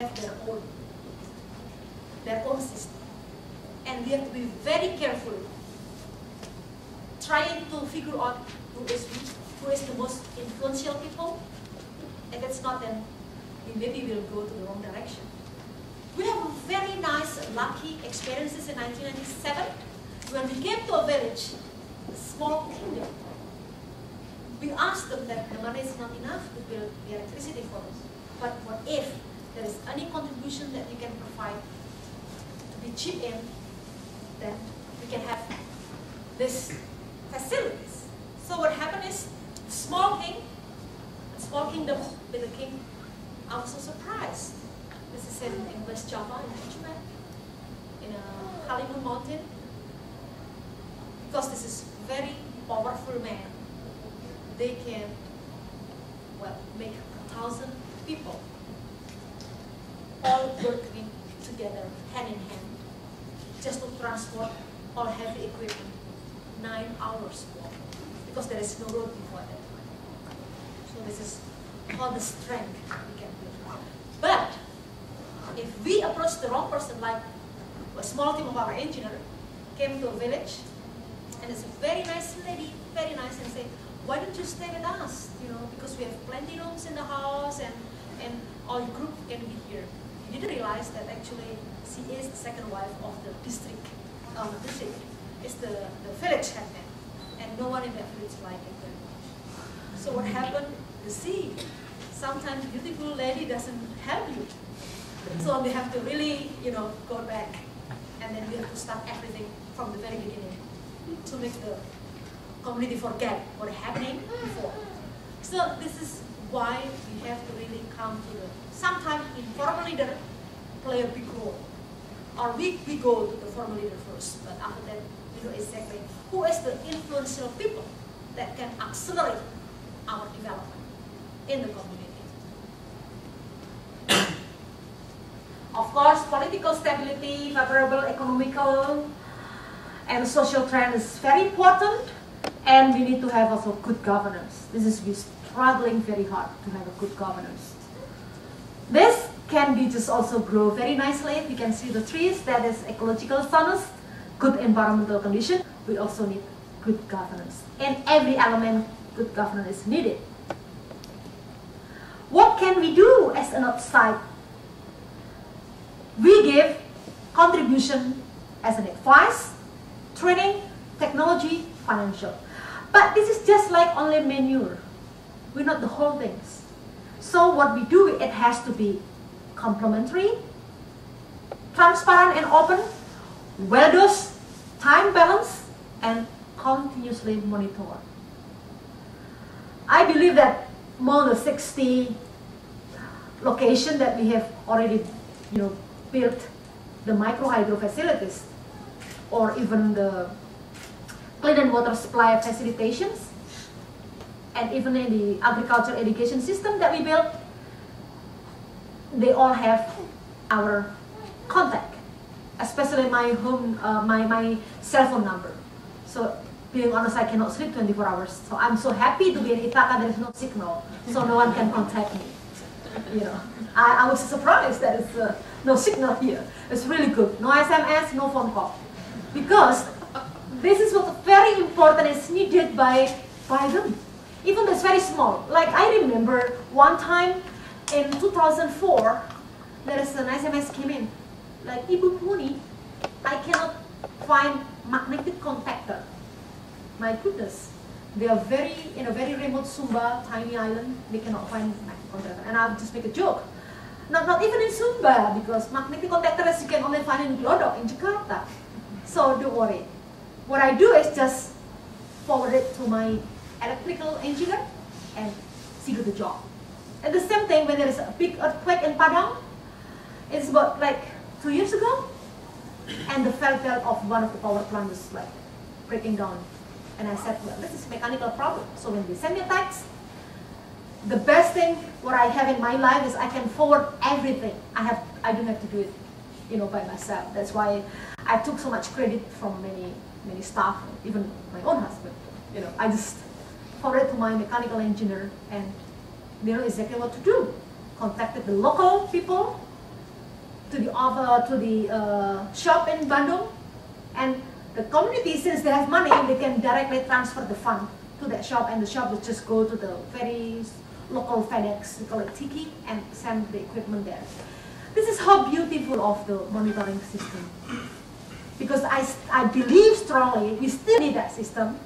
have their own system. And we have to be very careful trying to figure out who is the most influential people. If it's not, then we maybe will go to the wrong direction. We have very nice, lucky experiences in 1997 when we came to a village, a small kingdom. We asked them that the money is not enough to build the electricity for us. But what if there is any contribution that you can provide to be chipped in, then we can have these facilities. So what happened is, small kingdom with a king, I was so surprised. This is in West Java, in Aceh, in a Halimun mountain. Because this is very powerful man, they can, well, make 1,000 people all working together, hand in hand, just to transport all heavy equipment, 9 hours walk, because there is no road before that time. So this is all the strength we can build. But if we approach the wrong person, like a small team of our engineer came to a village, and it's a very nice lady, very nice, and say, why don't you stay with us? You know, because we have plenty rooms in the house, and all your group can be here. You didn't realize that actually she is the second wife of the district. Is the village headman, and no one in that village liked it very much. So what happened? You see, sometimes beautiful lady doesn't help you. So we have to really, go back, and then we have to start everything from the very beginning to make the community forget what is happening before. So this is why we have to really come to the, sometimes informal leader play a big role. Or we go to the formal leader first, but after that, we know exactly who is the influential people that can accelerate our development in the community. Of course, political stability, favorable economical and social trend is very important, and we need to have also good governance. This is we're struggling very hard to have a good governance. This can be just also grow very nicely. You can see the trees, that is ecological status, good environmental condition. We also need good governance. In every element, good governance is needed. What can we do as an outside? We give contribution as an advice, training, technology, financial. But this is just like only manure. We're not the whole things. So what we do, it has to be complementary, transparent and open, well-dosed, time balance, and continuously monitor. I believe that more than 60 locations that we have already, built the micro hydro facilities, or even the clean and water supply facilitations, and even in the agriculture irrigation system that we built, they all have our contact, especially my home, my cell phone number. So being honest, I cannot sleep 24 hours. So I'm so happy to be in Ithaca. There is no signal, so no one can contact me. I was surprised that it's no signal here. It's really good. No SMS, no phone call, because this is what very important is needed by them. Even though it's very small. Like I remember one time in 2004, there is an SMS came in, like, Ibu Mumpuni, I cannot find magnetic contactor. My goodness, they are in a very remote Sumba, tiny island. They cannot find magnetic contactor, and I'll just make a joke. Not even in Sumba, because magnetic contactors you can only find in Glodok in Jakarta. So don't worry. What I do is just forward it to my electrical engineer and see do the job. And the same thing when there is a big earthquake in Padang. It's about like 2 years ago, and the fault belt of one of the power plants was like breaking down. And I said, well, this is a mechanical problem. So when they send me a text, the best thing what I have in my life is I can forward everything. I don't have to do it, by myself. That's why I took so much credit from many staff, even my own husband. I just forwarded to my mechanical engineer, and they know exactly what to do. Contacted the local people, shop in Bandung, and the community, since they have money, they can directly transfer the fund to that shop, and the shop will just go to the very local FedEx, we call it Tiki, and send the equipment there. This is how beautiful of the monitoring system. Because I believe strongly we still need that system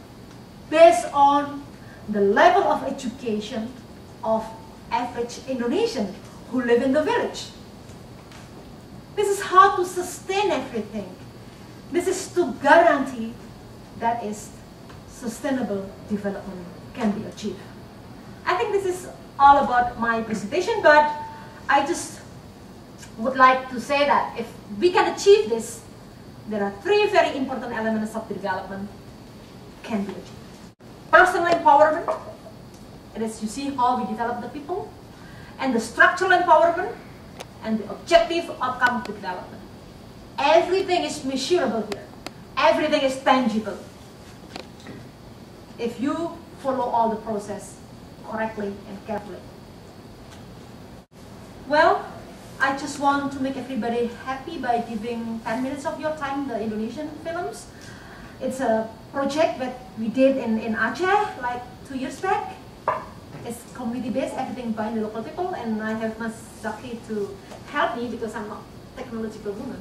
based on the level of education of average Indonesian who live in the village. This is how to sustain everything. This is to guarantee that is sustainable development can be achieved. I think this is all about my presentation, but I just would like to say that if we can achieve this, there are three very important elements of the development can be achieved. Personal empowerment, it is you see how we develop the people, and the structural empowerment, and the objective outcome of the development. Everything is measurable here. Everything is tangible. If you follow all the process correctly and carefully. Well, I just want to make everybody happy by giving 10 minutes of your time the Indonesian films. It's a project that we did in Aceh like 2 years back. It's community-based, everything by the local people, and I have Mas Zaki to help me because I'm not a technological woman.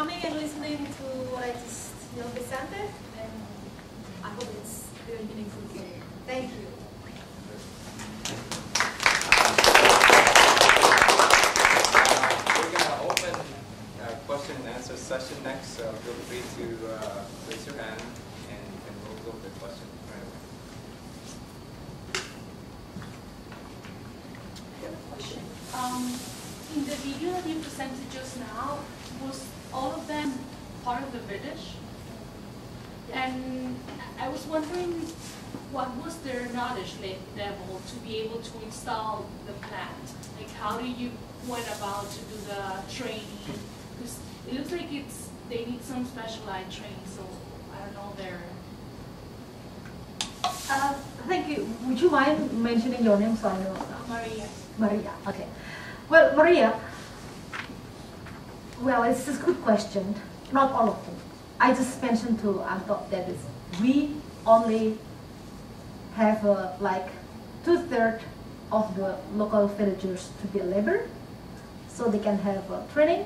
coming and listening to what I just presented, and I hope it's very meaningful for you. Thank you. We're going to open question and answer session next, so feel free to raise your hand and we'll go to the question right away. I have a question. In the video that you presented just now, was all of them part of the village? And I was wondering, what was their knowledge level to be able to install the plant? Like, how do you went about to do the training? Because it looks like they need some specialized training, so I don't know their... Thank you. Would you mind mentioning your name so I know? Maria. Maria, okay. Well, Maria, well, it's a good question. Not all of them. I just mentioned to Anto that we only have like 2/3 of the local villagers to be labor, so they can have training.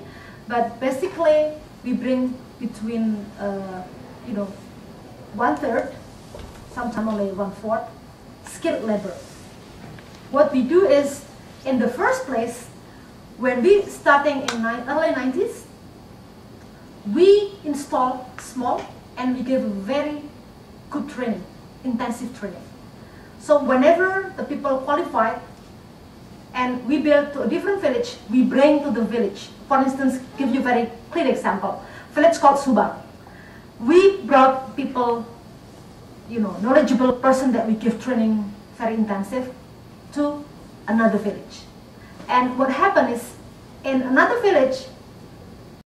But basically, we bring between 1/3, sometimes only 1/4, skilled labor. What we do is, in the first place, when we starting in early 90s, we install small and we give very good training, intensive training. So whenever the people qualify and we build to a different village, we bring to the village. For instance, give you a very clear example, village called Subang. We brought people, knowledgeable person that we give training very intensive to another village. And what happened is, in another village,